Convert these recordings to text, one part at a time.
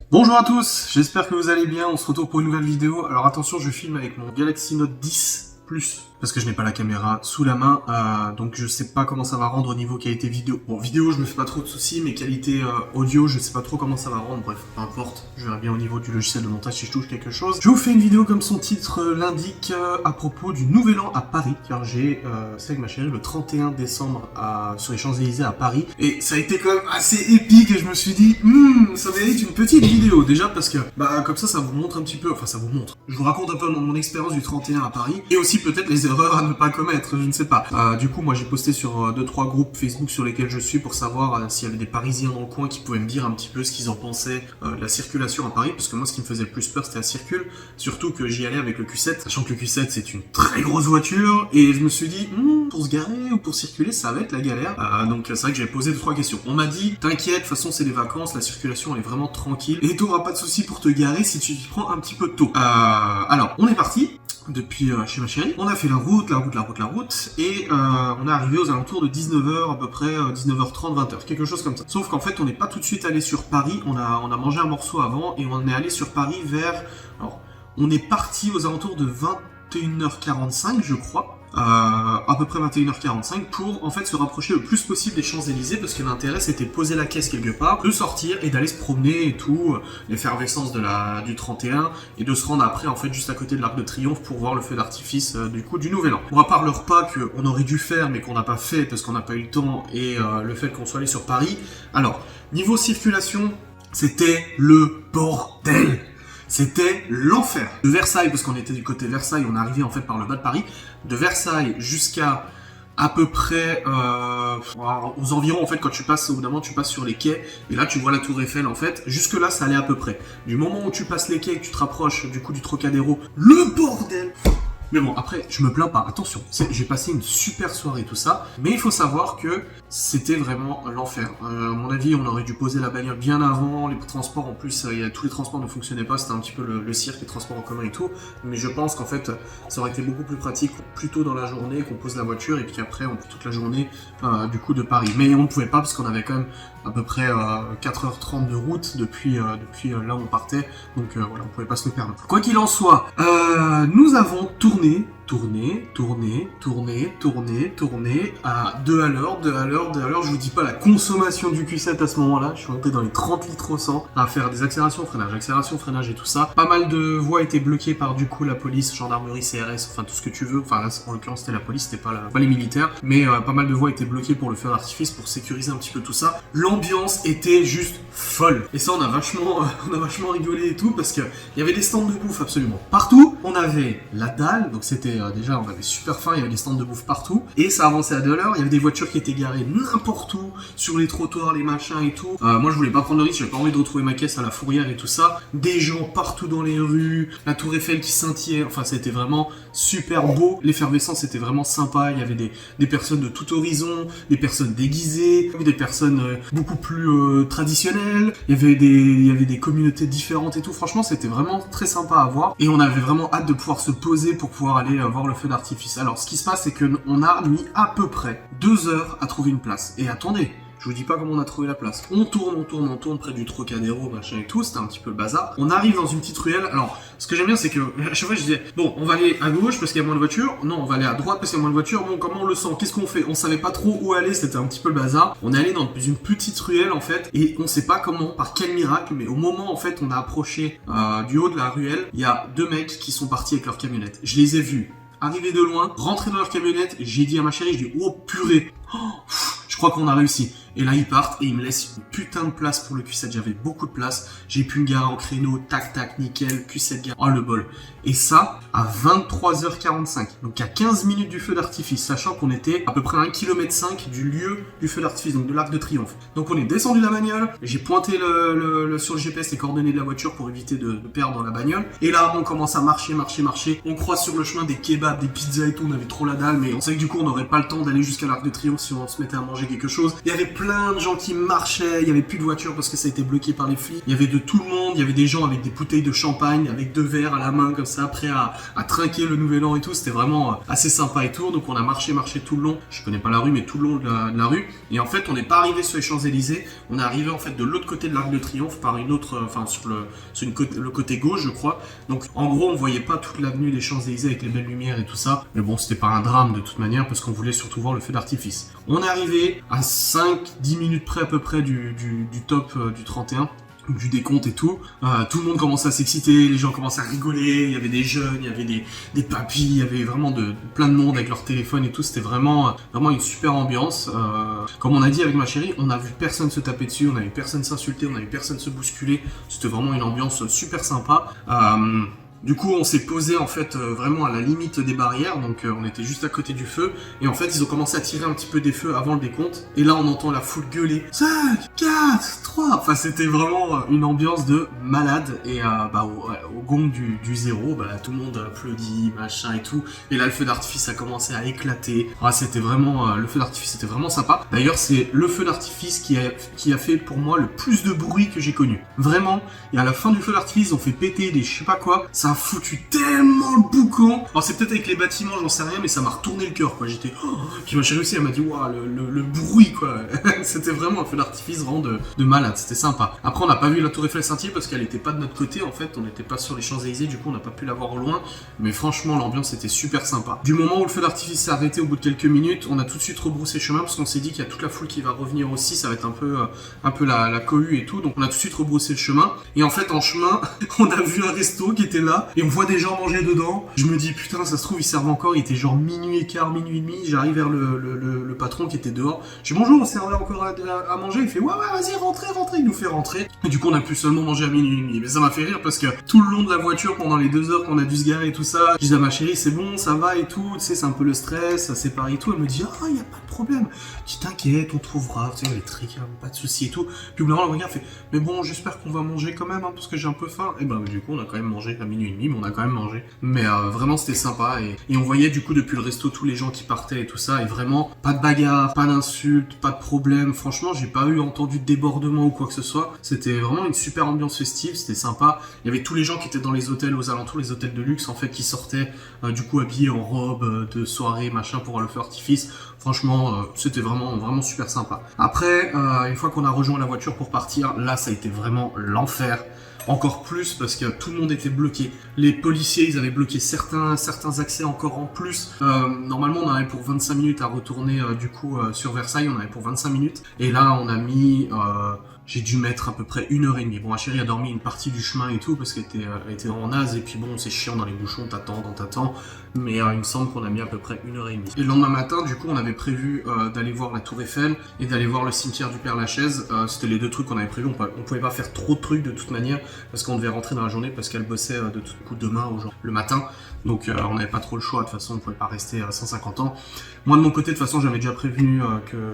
Bonjour à tous, j'espère que vous allez bien, on se retrouve pour une nouvelle vidéo. Alors attention, je filme avec mon Galaxy Note 10 Plus, parce que je n'ai pas la caméra sous la main, donc je sais pas comment ça va rendre au niveau qualité vidéo. Bon, vidéo, je me fais pas trop de soucis, mais qualité audio, je sais pas trop comment ça va rendre, bref, peu importe. Je verrai bien au niveau du logiciel de montage si je touche quelque chose. Je vous fais une vidéo comme son titre l'indique, à propos du Nouvel An à Paris, car c'est avec ma chérie, le 31 décembre sur les Champs-Élysées à Paris, et ça a été quand même assez épique, et je me suis dit, ça mérite une petite vidéo, déjà parce que, comme ça vous montre un petit peu, enfin ça vous montre. Je vous raconte un peu mon expérience du 31 à Paris, et aussi peut-être les erreurs à ne pas commettre, je ne sais pas. Du coup, moi j'ai posté sur 2-3 groupes Facebook sur lesquels je suis pour savoir s'il y avait des Parisiens dans le coin qui pouvaient me dire un petit peu ce qu'ils en pensaient de la circulation à Paris, parce que moi ce qui me faisait le plus peur c'était la circule, surtout que j'y allais avec le Q7, sachant que le Q7 c'est une très grosse voiture, et je me suis dit, pour se garer ou pour circuler ça va être la galère, donc c'est vrai que j'avais posé 2-3 questions. On m'a dit, t'inquiète, de toute façon c'est des vacances, la circulation elle est vraiment tranquille, et t'auras pas de soucis pour te garer si tu t'y prends un petit peu tôt. Alors, on est parti depuis chez ma chérie, on a fait la route, et on est arrivé aux alentours de 19h, à peu près 19h30, 20h, quelque chose comme ça. Sauf qu'en fait, on n'est pas tout de suite allé sur Paris, on a mangé un morceau avant, et on est allé sur Paris vers... Alors, on est parti aux alentours de 21h45, je crois, à peu près 21h45, pour en fait se rapprocher le plus possible des Champs-Élysées, parce que l'intérêt c'était de poser la caisse quelque part, de sortir et d'aller se promener et tout, l'effervescence du 31, et de se rendre après en fait juste à côté de l'Arc de Triomphe pour voir le feu d'artifice du Nouvel An. Bon, à part le repas qu'on aurait dû faire mais qu'on n'a pas fait parce qu'on n'a pas eu le temps, et le fait qu'on soit allé sur Paris, alors, niveau circulation, c'était le bordel. C'était l'enfer. De Versailles, parce qu'on était du côté Versailles, on est arrivé en fait par le bas de Paris, de Versailles jusqu'à à peu près aux environs, en fait, quand tu passes, au bout d'un moment, tu passes sur les quais, et là tu vois la tour Eiffel en fait, jusque là ça allait à peu près. Du moment où tu passes les quais et que tu te rapproches du coup du Trocadéro, le bordel. Mais bon, après, je me plains pas, attention, j'ai passé une super soirée tout ça, mais il faut savoir que c'était vraiment l'enfer. À mon avis, on aurait dû poser la bagnole bien avant, les transports en plus, tous les transports ne fonctionnaient pas, c'était un petit peu le cirque, les transports en commun et tout, mais je pense qu'en fait, ça aurait été beaucoup plus pratique, plus tôt dans la journée, qu'on pose la voiture, et puis après, on fait toute la journée, du coup, de Paris. Mais on ne pouvait pas, parce qu'on avait quand même à peu près 4h30 de route depuis là où on partait, donc voilà, on pouvait pas se le permettre. Quoi qu'il en soit, nous avons tourné à 2 à l'heure, je vous dis pas la consommation du Q7 à ce moment-là, je suis monté dans les 30 litres au 100 à faire des accélérations, freinage et tout ça. Pas mal de voies étaient bloquées par du coup la police, gendarmerie, CRS, enfin tout ce que tu veux, enfin là en l'occurrence c'était la police, c'était pas les militaires, mais pas mal de voies étaient bloquées pour le feu d'artifice, pour sécuriser un petit peu tout ça. L'ambiance était juste folle, et ça on a vachement rigolé et tout, parce que il y avait des stands de bouffe absolument partout, on avait la dalle, donc c'était déjà, on avait super faim, il y avait des stands de bouffe partout, et ça avançait à 2 heures, il y avait des voitures qui étaient garées n'importe où, sur les trottoirs, les machins et tout. Moi je voulais pas prendre le risque, j'avais pas envie de retrouver ma caisse à la fourrière et tout ça, des gens partout dans les rues, la tour Eiffel qui scintillait, enfin c'était vraiment super beau, l'effervescence était vraiment sympa, il y avait des personnes de tout horizon, des personnes déguisées, des personnes beaucoup plus traditionnelles, il y avait des communautés différentes et tout, franchement c'était vraiment très sympa à voir, et on avait vraiment hâte de pouvoir se poser pour pouvoir aller voir le feu d'artifice. Alors ce qui se passe c'est qu'on a mis à peu près 2 heures à trouver une place, et attendez, je vous dis pas comment on a trouvé la place. On tourne près du Trocadéro, machin et tout, c'était un petit peu le bazar. On arrive dans une petite ruelle. Alors, ce que j'aime bien, c'est que à chaque fois je disais, bon, on va aller à gauche parce qu'il y a moins de voitures. Non, on va aller à droite parce qu'il y a moins de voitures. Bon, comment on le sent? Qu'est-ce qu'on fait? On savait pas trop où aller, c'était un petit peu le bazar. On est allé dans une petite ruelle en fait, et on sait pas comment, par quel miracle, mais au moment en fait on a approché du haut de la ruelle, il y a 2 mecs qui sont partis avec leur camionnette. Je les ai vus arriver de loin, rentrer dans leur camionnette, j'ai dit à ma chérie, je dis, oh purée, je crois qu'on a réussi. Et là, ils partent et ils me laissent une putain de place pour le Q7. J'avais beaucoup de place. J'ai pu me garer en créneau, tac, nickel, Q7 gare. Oh, le bol. Et ça, à 23h45. Donc, à 15 minutes du feu d'artifice, sachant qu'on était à peu près à 1,5 km du lieu du feu d'artifice, donc de l'Arc de Triomphe. Donc, on est descendu de la bagnole. J'ai pointé sur le GPS les coordonnées de la voiture pour éviter de perdre la bagnole. Et là, on commence à marcher. On croise sur le chemin des kebabs, des pizzas et tout. On avait trop la dalle, mais on savait que du coup, on n'aurait pas le temps d'aller jusqu'à l'Arc de Triomphe si on se mettait à manger quelque chose. Il y avait plein plein de gens qui marchaient, il y avait plus de voitures parce que ça a été bloqué par les flics. Il y avait de tout le monde, il y avait des gens avec des bouteilles de champagne, avec 2 verres à la main comme ça, prêts à trinquer le nouvel an et tout. C'était vraiment assez sympa et tout. Donc on a marché tout le long. Je connais pas la rue, mais tout le long de la rue. Et en fait, on n'est pas arrivé sur les Champs-Élysées. On est arrivé en fait de l'autre côté de l'Arc de Triomphe par une autre, enfin sur le côté gauche, je crois. Donc en gros, on voyait pas toute l'avenue des Champs-Élysées avec les belles lumières et tout ça. Mais bon, c'était pas un drame de toute manière parce qu'on voulait surtout voir le feu d'artifice. On est arrivé à 5-10 minutes près à peu près du top du 31. Du décompte et tout. Tout le monde commençait à s'exciter, les gens commençaient à rigoler, il y avait des jeunes, il y avait des papis, il y avait vraiment plein de monde avec leur téléphone et tout. C'était vraiment une super ambiance. Comme on a dit avec ma chérie, on a vu personne se taper dessus, on a vu personne s'insulter, on a vu personne se bousculer. C'était vraiment une ambiance super sympa. Du coup, on s'est posé en fait vraiment à la limite des barrières, donc on était juste à côté du feu, et en fait ils ont commencé à tirer un petit peu des feux avant le décompte, et là on entend la foule gueuler 5, 4, 3, enfin c'était vraiment une ambiance de malade, et au gong du 0, tout le monde applaudit, machin et tout, et là le feu d'artifice a commencé à éclater, c'était vraiment, le feu d'artifice était vraiment sympa. D'ailleurs c'est le feu d'artifice qui a fait pour moi le plus de bruit que j'ai connu, vraiment, et à la fin du feu d'artifice on fait péter des je sais pas quoi, ça a foutu tellement le boucan. Alors c'est peut-être avec les bâtiments, j'en sais rien, mais ça m'a retourné le cœur, quoi. J'étais... Puis ma chérie aussi, elle m'a dit, waouh, le bruit, quoi. C'était vraiment un feu d'artifice vraiment de malade, c'était sympa. Après, on n'a pas vu la Tour Eiffel scintiller parce qu'elle était pas de notre côté, en fait. On n'était pas sur les Champs-Élysées, du coup, on n'a pas pu la voir au loin. Mais franchement, l'ambiance était super sympa. Du moment où le feu d'artifice s'est arrêté au bout de quelques minutes, on a tout de suite rebroussé chemin parce qu'on s'est dit qu'il y a toute la foule qui va revenir aussi. Ça va être un peu la cohue et tout. Donc on a tout de suite rebroussé le chemin. Et en fait, en chemin, on a vu un resto qui était là. Et on voit des gens manger dedans. Je me dis, putain, ça se trouve, ils servent encore. Il était genre minuit et quart, minuit et demi. J'arrive vers le patron qui était dehors. Je dis, bonjour, on servait encore à manger. Il fait, ouais, vas-y, rentrez. Il nous fait rentrer. Et du coup, on a pu seulement manger à minuit et demi. Mais ça m'a fait rire parce que tout le long de la voiture, pendant les 2 heures qu'on a dû se garer et tout ça, je dis à ma chérie, c'est bon, ça va et tout. Tu sais, c'est un peu le stress, ça sépare et tout. Elle me dit, ah, y a pas de problème. Je dis, t'inquiète, on trouvera. Tu sais, les trucs, pas de soucis et tout. Puis au bout d'un moment, elle regarde, fait, mais bon, j'espère qu'on va manger quand même, parce que j'ai un peu faim. Et du coup, on a quand même mangé à minuit et demi, mais on a quand même mangé. Mais vraiment, c'était sympa. Et on voyait du coup depuis le resto tous les gens qui partaient et tout ça. Et vraiment, pas de bagarre, pas d'insultes, pas de problème. Franchement, j'ai pas entendu de débordement ou quoi que ce soit. C'était vraiment une super ambiance festive, c'était sympa. Il y avait tous les gens qui étaient dans les hôtels aux alentours, les hôtels de luxe en fait, qui sortaient du coup habillés en robe de soirée, machin, pour le feu d'artifice. Franchement, c'était vraiment super sympa. Après, une fois qu'on a rejoint la voiture pour partir, là, ça a été vraiment l'enfer. Encore plus parce que tout le monde était bloqué. Les policiers, ils avaient bloqué certains accès encore en plus. Normalement, on avait pour 25 minutes à retourner sur Versailles. On avait pour 25 minutes. Et là, on a mis... j'ai dû mettre à peu près 1h30. Bon, ma chérie a dormi une partie du chemin et tout parce qu'elle était en naze. Et puis bon, c'est chiant dans les bouchons, t'attends. Mais il me semble qu'on a mis à peu près 1h30. Et le lendemain matin, du coup, on avait prévu d'aller voir la Tour Eiffel et d'aller voir le cimetière du Père-Lachaise. C'était les 2 trucs qu'on avait prévus. On pouvait pas faire trop de trucs de toute manière parce qu'on devait rentrer dans la journée parce qu'elle bossait de tout coup demain le matin. Donc on n'avait pas trop le choix. De toute façon, on pouvait pas rester 150 ans. Moi, de mon côté, de toute façon, j'avais déjà prévenu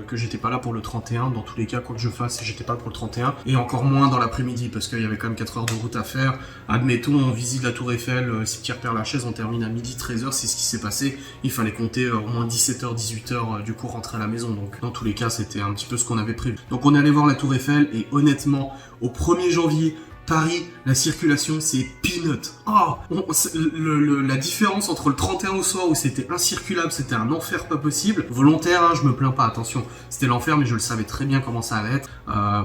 que j'étais pas là pour le 31. Dans tous les cas, quoi que je fasse, j'étais pas là pour le 31. Et encore moins dans l'après-midi parce qu'il y avait quand même 4 heures de route à faire. Admettons, on visite la Tour Eiffel, cimetière Père-Lachaise, on termine à midi 13h. C'est ce qui s'est passé. Il fallait compter au moins 17h, 18h, du coup, rentrer à la maison. Donc, dans tous les cas, c'était un petit peu ce qu'on avait prévu. Donc, on est allé voir la Tour Eiffel et honnêtement, au 1er janvier, Paris, la circulation, c'est peanut. La différence entre le 31 au soir où c'était incirculable, c'était un enfer pas possible. Volontaire, hein, je me plains pas, attention. C'était l'enfer, mais je le savais très bien comment ça allait être.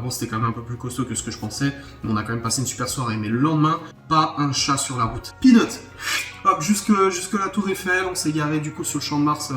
C'était quand même un peu plus costaud que ce que je pensais. Mais on a quand même passé une super soirée. Mais le lendemain, pas un chat sur la route. Peanut. Hop, jusque la Tour Eiffel, on s'est garé du coup sur le Champ de Mars,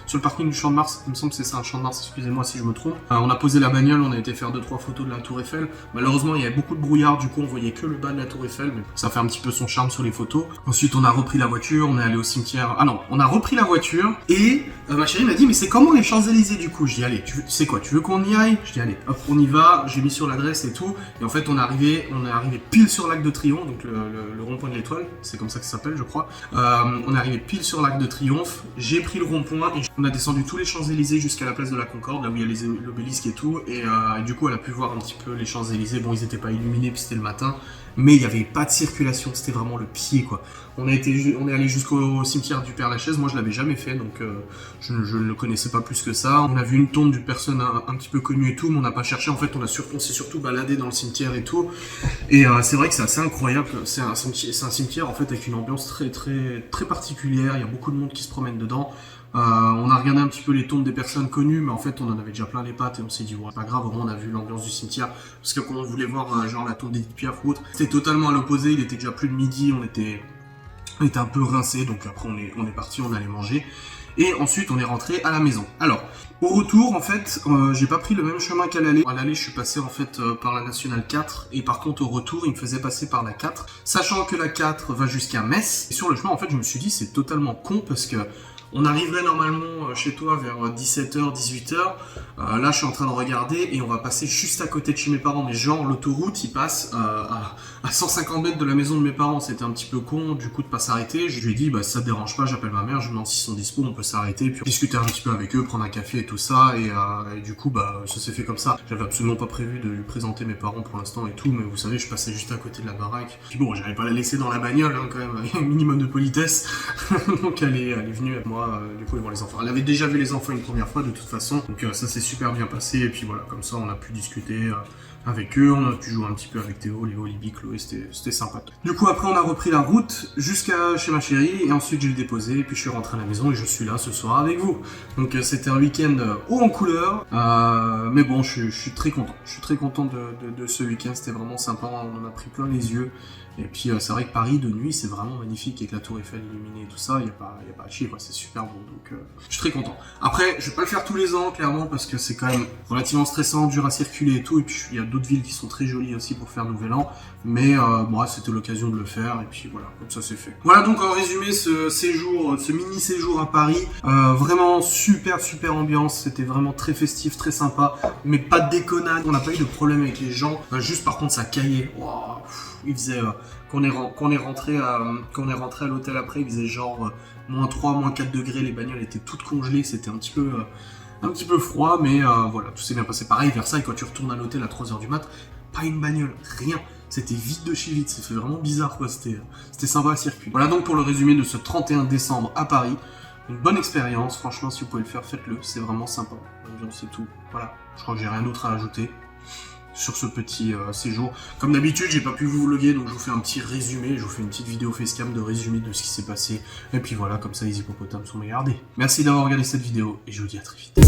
sur le parking du Champ de Mars, il me semble que c'est ça, un Champ de Mars, excusez-moi si je me trompe. On a posé la bagnole, on a été faire 2-3 photos de la Tour Eiffel. Malheureusement, il y avait beaucoup de brouillard, du coup on voyait que le bas de la Tour Eiffel, mais ça fait un petit peu son charme sur les photos. Ensuite, on a repris la voiture, on est allé au cimetière. Ah non, on a repris la voiture et ma chérie m'a dit, mais c'est comment les Champs-Élysées du coup? Je dis, allez, tu sais quoi, tu veux qu'on y aille? Je dis, allez, hop, on y va, j'ai mis sur l'adresse et tout. Et en fait, on est arrivé pile sur l'Arc de Triomphe, donc le rond-point de l'Étoile, c'est comme ça que ça s'appelle, je crois. On est arrivé pile sur l'Arc de Triomphe, j'ai pris le rond-point et on a descendu tous les Champs-Élysées jusqu'à la place de la Concorde, là où il y a l'obélisque et tout, et du coup elle a pu voir un petit peu les Champs-Élysées. Bon, ils étaient pas illuminés puis c'était le matin, mais il n'y avait pas de circulation, c'était vraiment le pied quoi. On est allé jusqu'au cimetière du Père-Lachaise, moi je l'avais jamais fait, donc je ne le connaissais pas plus que ça. On a vu une tombe d'une personne un petit peu connue et tout, mais on n'a pas cherché, en fait on s'est surtout baladé dans le cimetière et tout. Et c'est vrai que c'est assez incroyable, c'est un cimetière en fait avec une ambiance très particulière, il y a beaucoup de monde qui se promène dedans. On a regardé un petit peu les tombes des personnes connues, mais en fait on en avait déjà plein les pattes et on s'est dit ouais, pas grave, au moins on a vu l'ambiance du cimetière, parce que quand on voulait voir genre la tombe d'Edith Piaf ou autre, c'était totalement à l'opposé, il était déjà plus de midi, on était un peu rincé, donc après on est parti, on allait manger. Et ensuite, on est rentré à la maison. Alors, au retour, en fait, j'ai pas pris le même chemin qu'à l'aller. À l'aller, je suis passé en fait par la Nationale 4, et par contre, au retour, il me faisait passer par la 4, sachant que la 4 va jusqu'à Metz. Et sur le chemin, en fait, je me suis dit, c'est totalement con, parce que on arriverait normalement chez toi vers 17h, 18h. Là, je suis en train de regarder et on va passer juste à côté de chez mes parents. Mais genre, l'autoroute, il passe à 150 mètres de la maison de mes parents. C'était un petit peu con, du coup, de pas s'arrêter. Je lui ai dit, bah, si ça te dérange pas, j'appelle ma mère, je me demande s'ils sont dispo, on peut s'arrêter, puis discuter un petit peu avec eux, prendre un café et tout ça. Et du coup, bah, ça s'est fait comme ça. J'avais absolument pas prévu de lui présenter mes parents pour l'instant et tout, mais vous savez, je passais juste à côté de la baraque. Puis bon, j'allais pas la laisser dans la bagnole, hein, quand même, avec un minimum de politesse. Donc elle est venue avec moi. Du coup, ils vont les enfants. Elle avait déjà vu les enfants une première fois de toute façon, donc ça s'est super bien passé. Et puis voilà, comme ça, on a pu discuter avec eux, on a pu jouer un petit peu avec Théo, Léo, Libby, Chloé, c'était sympa. Du coup, après, on a repris la route jusqu'à chez ma chérie, et ensuite j'ai le déposé, et puis je suis rentré à la maison, et je suis là ce soir avec vous. Donc c'était un week-end haut en couleur, mais bon, je suis très content. Je suis très content de ce week-end, c'était vraiment sympa, on en a pris plein les yeux. Et puis c'est vrai que Paris de nuit c'est vraiment magnifique avec la tour Eiffel illuminée et tout ça, il n'y a pas à chier quoi, c'est super beau, donc je suis très content. Après je vais pas le faire tous les ans clairement parce que c'est quand même relativement stressant, dur à circuler et tout, et puis il y a d'autres villes qui sont très jolies aussi pour faire Nouvel An, mais bon, c'était l'occasion de le faire et puis voilà, comme ça c'est fait. Voilà donc en résumé ce mini séjour à Paris, vraiment super ambiance, c'était vraiment très festif, très sympa, mais pas de déconnade, on n'a pas eu de problème avec les gens, juste par contre ça caillait, wow, il faisait qu'on est rentré à l'hôtel après, il faisait genre moins 3, moins 4 degrés, les bagnoles étaient toutes congelées, c'était un petit peu froid, mais voilà, tout s'est bien passé. Pareil, Versailles, quand tu retournes à l'hôtel à 3h du mat, pas une bagnole, rien. C'était vide de chez vide, c'était vraiment bizarre quoi, c'était sympa à circuler. Voilà donc pour le résumé de ce 31 décembre à Paris. Une bonne expérience, franchement si vous pouvez le faire, faites-le, c'est vraiment sympa. L'ambiance et tout, voilà, je crois que j'ai rien d'autre à ajouter sur ce petit séjour. Comme d'habitude, j'ai pas pu vous vlogger, donc je vous fais un petit résumé, je vous fais une petite vidéo facecam de résumé de ce qui s'est passé. Et puis voilà, comme ça les hippopotames sont regardés. Merci d'avoir regardé cette vidéo, et je vous dis à très vite.